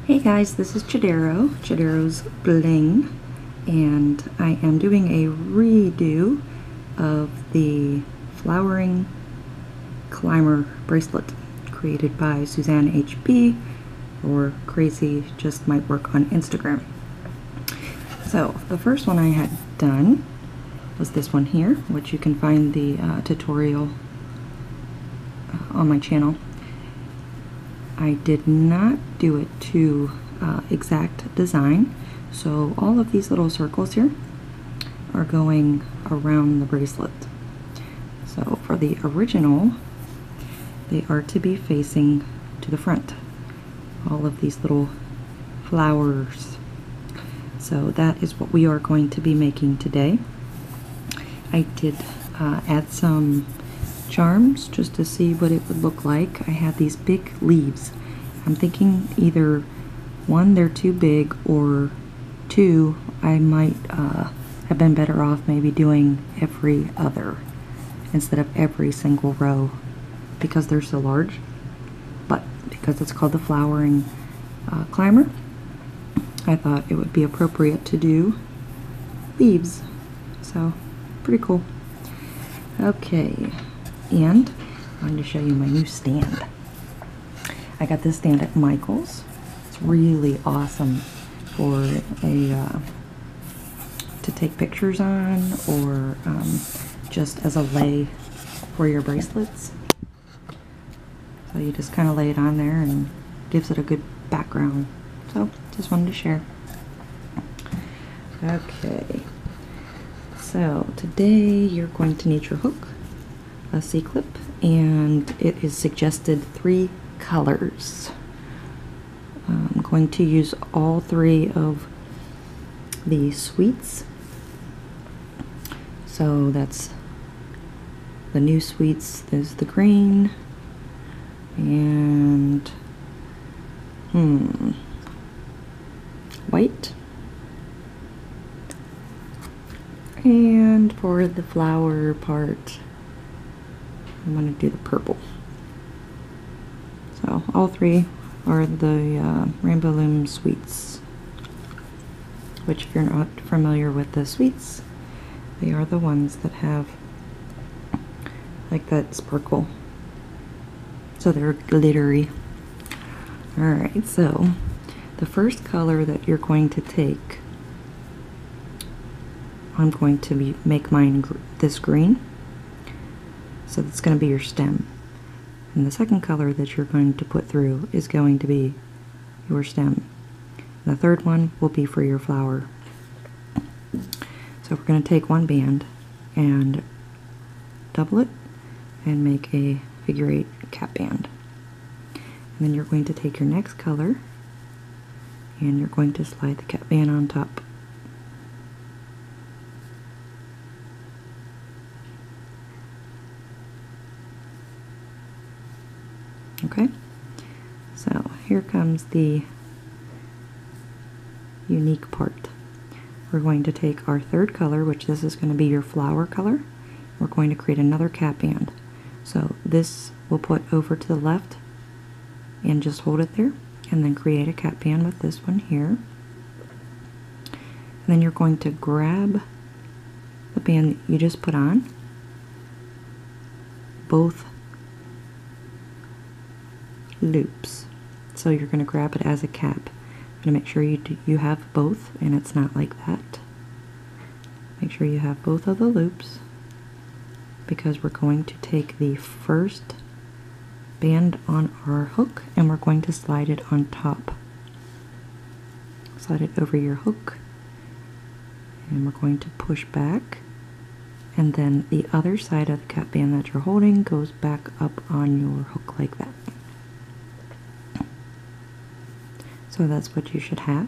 Hey guys, this is Chidaro's Bling, and I am doing a redo of the flowering climber bracelet created by Suzanne HB, or Crazy Just Might Work on Instagram. So the first one I had done was this one here, which you can find the tutorial on my channel. I did not do it to exact design, so all of these little circles here are going around the bracelet. So for the original, they are to be facing to the front, all of these little flowers. So that is what we are going to be making today. I did add some charms just to see what it would look like. I had these big leaves. I'm thinking either one, they're too big, or two, I might have been better off maybe doing every other instead of every single row because they're so large. But because it's called the flowering climber, I thought it would be appropriate to do leaves. So pretty cool. Okay. And I'm going to show you my new stand. I got this stand at Michael's. It's really awesome for a to take pictures on, or just as a lay for your bracelets. So you just kind of lay it on there and gives it a good background. So just wanted to share. Okay. So today you're going to need your hook, a C-clip, and it is suggested 3 colors. I'm going to use all 3 of the sweets. So that's the new sweets. There's the green and white. And for the flower part, I'm going to do the purple. So all 3 are the Rainbow Loom sweets, which if you're not familiar with the sweets, they are the ones that have like that sparkle. So they're glittery. Alright, so the first color that you're going to take, I'm going to make mine this green. So that's going to be your stem. And the second color that you're going to put through is going to be your stem. And the third one will be for your flower. So we're going to take one band and double it and make a figure 8 cap band. And then you're going to take your next color and you're going to slide the cap band on top. Okay, so here comes the unique part. We're going to take our third color, which this is going to be your flower color. We're going to create another cap band. So this we'll put over to the left and just hold it there, and then create a cap band with this one here. And then you're going to grab the band that you just put on, both loops. So you're going to grab it as a cap. I'm going to make sure you have both, and it's not like that. Make sure you have both of the loops, because we're going to take the first band on our hook and we're going to slide it on top. Slide it over your hook, and we're going to push back, and then the other side of the cap band that you're holding goes back up on your hook like that. So that's what you should have.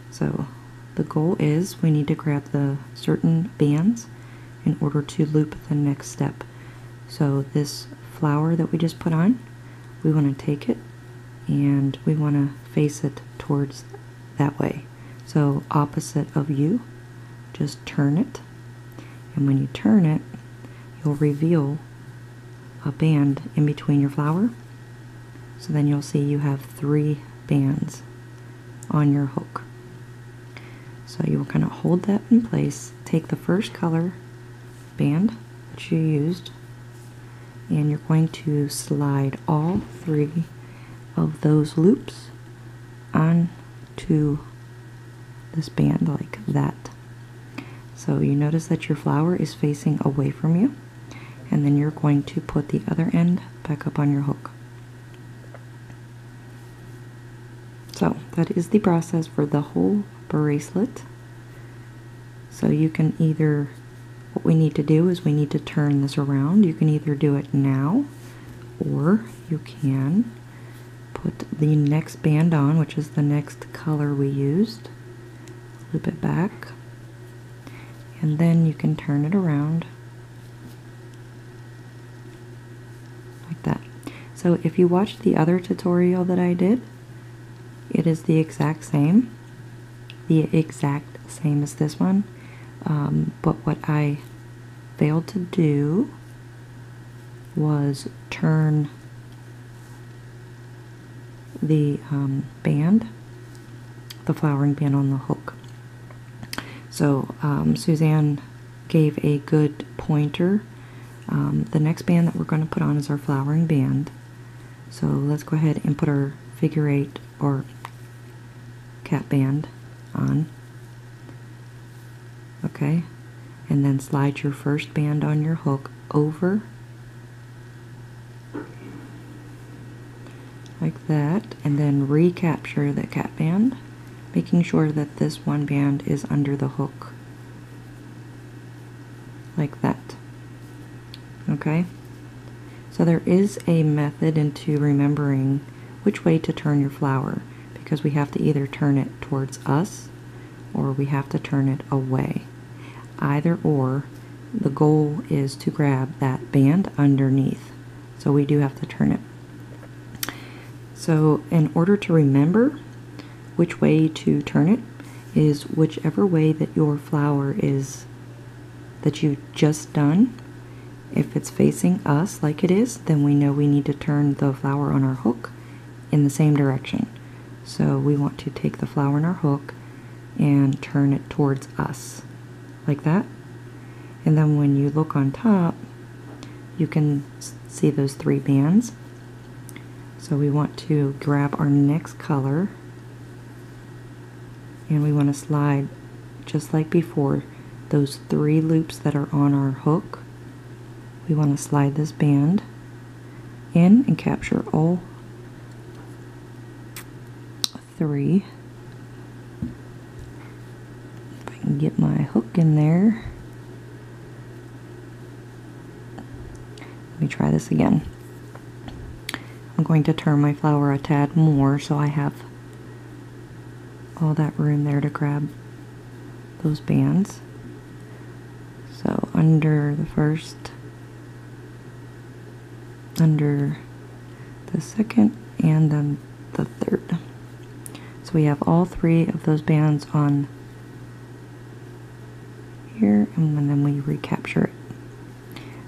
So the goal is we need to grab the certain bands in order to loop the next step. So this flower that we just put on, we want to take it and we want to face it towards that way. So opposite of you, just turn it. And when you turn it, you'll reveal a band in between your flower. So then you'll see you have 3 bands on your hook. So you will kind of hold that in place, take the first color band that you used, and you're going to slide all 3 of those loops onto this band like that. So you notice that your flower is facing away from you, and then you're going to put the other end back up on your hook. So that is the process for the whole bracelet. So you can either, what we need to do is we need to turn this around. You can either do it now, or you can put the next band on, which is the next color we used, loop it back, and then you can turn it around like that. So if you watched the other tutorial that I did, it is the exact same as this one, but what I failed to do was turn the band, the flowering band on the hook. So Suzanne gave a good pointer. The next band that we're going to put on is our flowering band. So let's go ahead and put our figure 8 or cat band on. Okay, and then slide your first band on your hook over like that, and then recapture the cat band, making sure that this one band is under the hook like that. Okay, so there is a method into remembering which way to turn your flower, because we have to either turn it towards us or we have to turn it away. Either or, the goal is to grab that band underneath, so we do have to turn it. So in order to remember which way to turn it, is whichever way that your flower is that you just done. If it's facing us like it is, then we know we need to turn the flower on our hook in the same direction. So we want to take the flower on our hook and turn it towards us like that. And then when you look on top, you can see those 3 bands. So we want to grab our next color, and we want to slide just like before those 3 loops that are on our hook. We want to slide this band in and capture all 3. If I can get my hook in there. Let me try this again. I'm going to turn my flower a tad more so I have all that room there to grab those bands. So under the first, under the second, and then the third. So we have all 3 of those bands on here, and then we recapture it.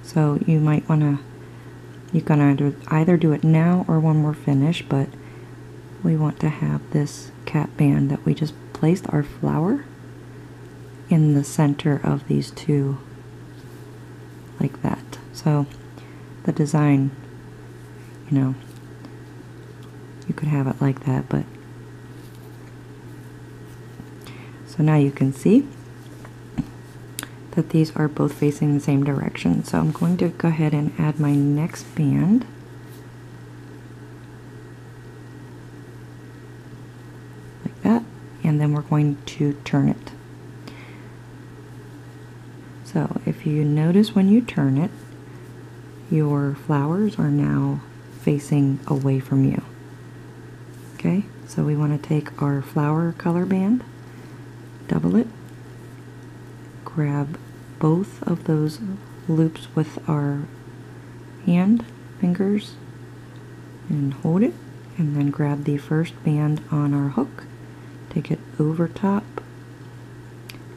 So you might want to, you can either do it now or when we're finished, but we want to have this cat band that we just placed our flower in the center of these 2 like that. So the design, you know, you could have it like that, but so now you can see that these are both facing the same direction. So I'm going to go ahead and add my next band. Like that. And then we're going to turn it. So if you notice when you turn it, your flowers are now facing away from you. Okay, so we want to take our flower color band, double it, grab both of those loops with our hand, fingers, and hold it, and then grab the first band on our hook, take it over top,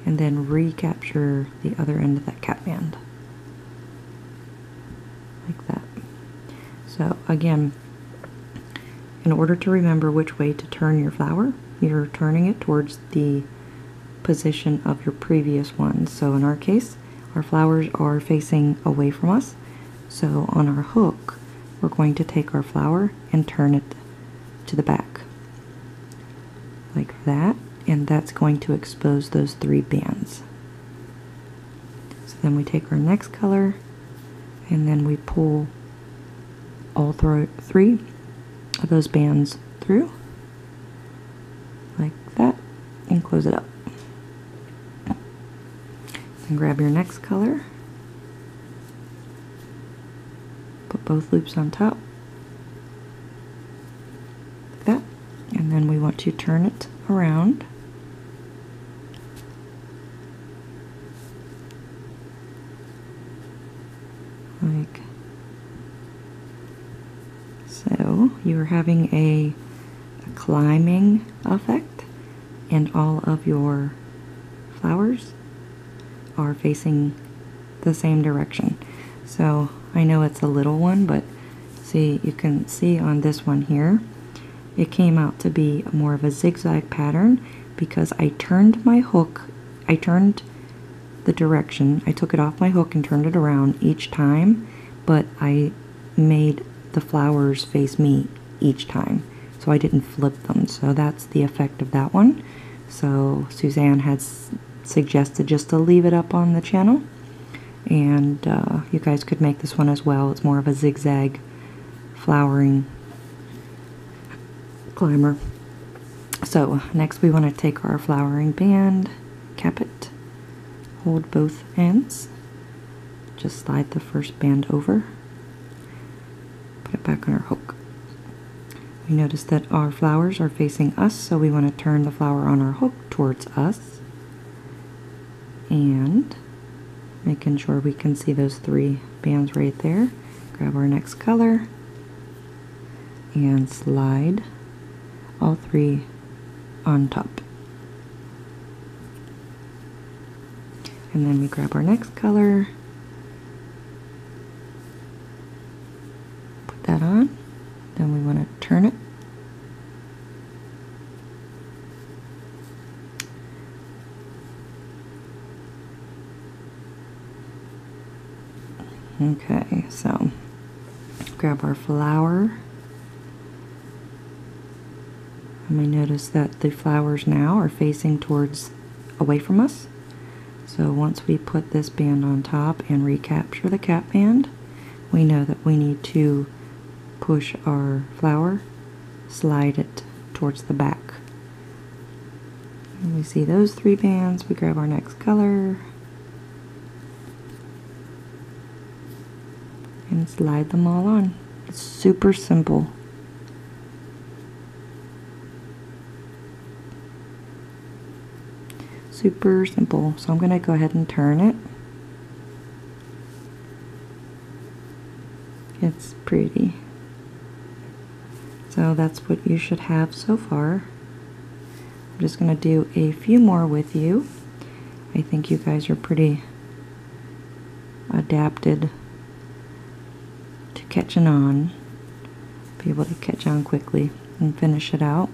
and then recapture the other end of that cat band. Like that. So again, in order to remember which way to turn your flower, you're turning it towards the position of your previous one. So in our case, our flowers are facing away from us. So on our hook, we're going to take our flower and turn it to the back, like that, and that's going to expose those 3 bands. So then we take our next color, and then we pull all 3 of those bands through, like that, and close it up. And grab your next color, put both loops on top, like that, and then we want to turn it around. Like so. You're having a climbing effect, and all of your flowers are facing the same direction. So I know it's a little one, but see, you can see on this one here, it came out to be more of a zigzag pattern because I turned my hook, I turned the direction, I took it off my hook and turned it around each time, but I made the flowers face me each time, so I didn't flip them. So that's the effect of that one. So Suzanne has suggested just to leave it up on the channel, and you guys could make this one as well. It's more of a zigzag flowering climber. So next we want to take our flowering band, cap it, hold both ends, just slide the first band over, put it back on our hook. We notice that our flowers are facing us, so we want to turn the flower on our hook towards us, and making sure we can see those 3 bands right there. Grab our next color and slide all 3 on top. And then we grab our next color, put that on, then we want to turn it. Okay, so grab our flower. And we notice that the flowers now are facing towards away from us. So once we put this band on top and recapture the cap band, we know that we need to push our flower, slide it towards the back. And we see those 3 bands. We grab our next color and slide them all on. It's super simple. Super simple. So I'm going to go ahead and turn it. It's pretty. So that's what you should have so far. I'm just going to do a few more with you. I think you guys are pretty adapted to catching on. Be able to catch on quickly and finish it out.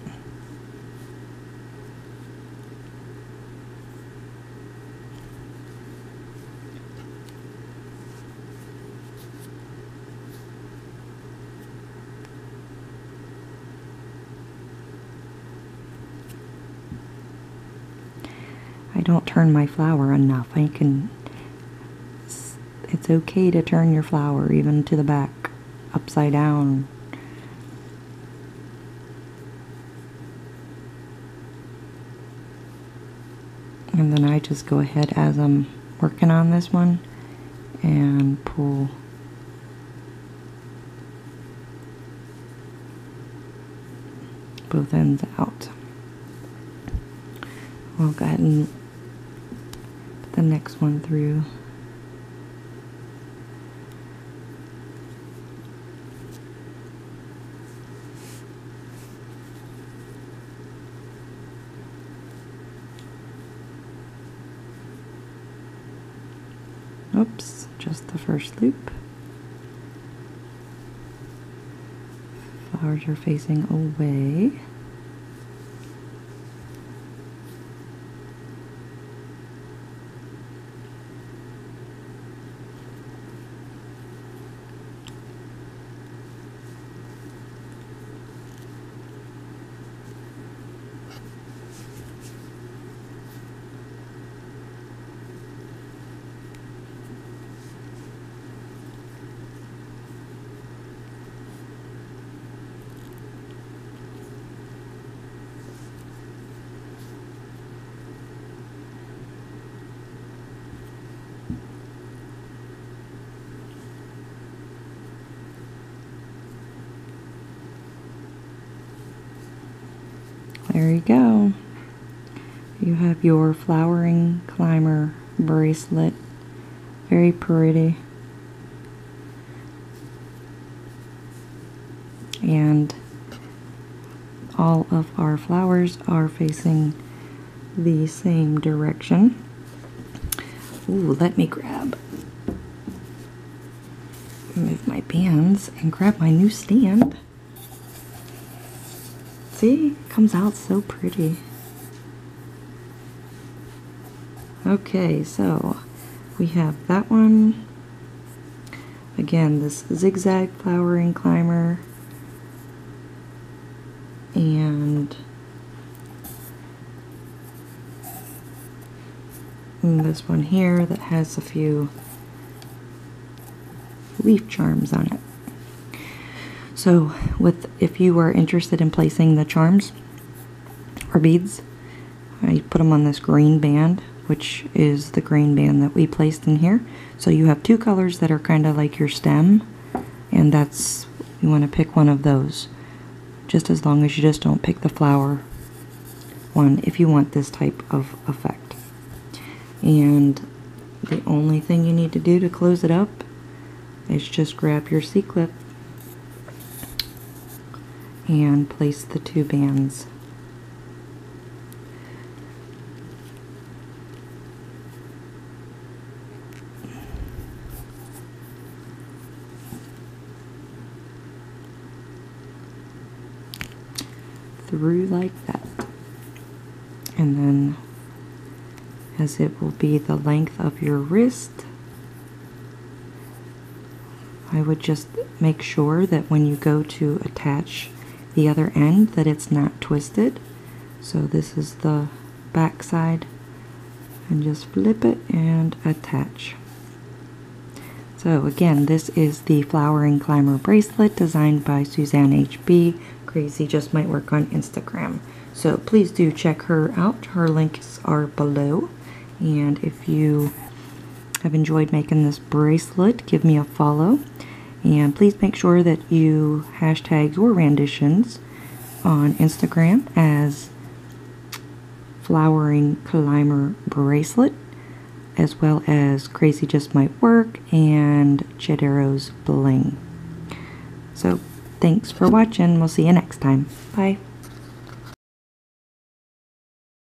I don't turn my flower enough. It's okay to turn your flower even to the back, upside down. And then I just go ahead as I'm working on this one and pull both ends out. We'll go ahead and put the next one through. Oops, just the first loop. flowers are facing away. There you go. You have your flowering climber bracelet. Very pretty. And all of our flowers are facing the same direction. Ooh, let me move my bands and grab my new stand. See, it comes out so pretty. Okay, so we have that one. Again, this zigzag flowering climber. And this one here that has a few leaf charms on it. So if you are interested in placing the charms or beads, I put them on this green band, which is the green band that we placed in here. So you have two colors that are kind of like your stem, and you want to pick one of those, just as long as you just don't pick the flower one if you want this type of effect. And the only thing you need to do to close it up is just grab your C-clip and place the two bands. Through like that. And then, as it will be the length of your wrist, I would just make sure that when you go to attach the other end that it's not twisted. So this is the back side, and just flip it and attach. So again, this is the Flowering Climber bracelet designed by Suzanne HB. Crazy Just Might Work on Instagram. So please do check her out. Her links are below. And if you have enjoyed making this bracelet, give me a follow. And please make sure that you hashtag your renditions on Instagram as Flowering Climber Bracelet, as well as Crazy Just Might Work and Chedero's Bling. So thanks for watching. We'll see you next time. Bye.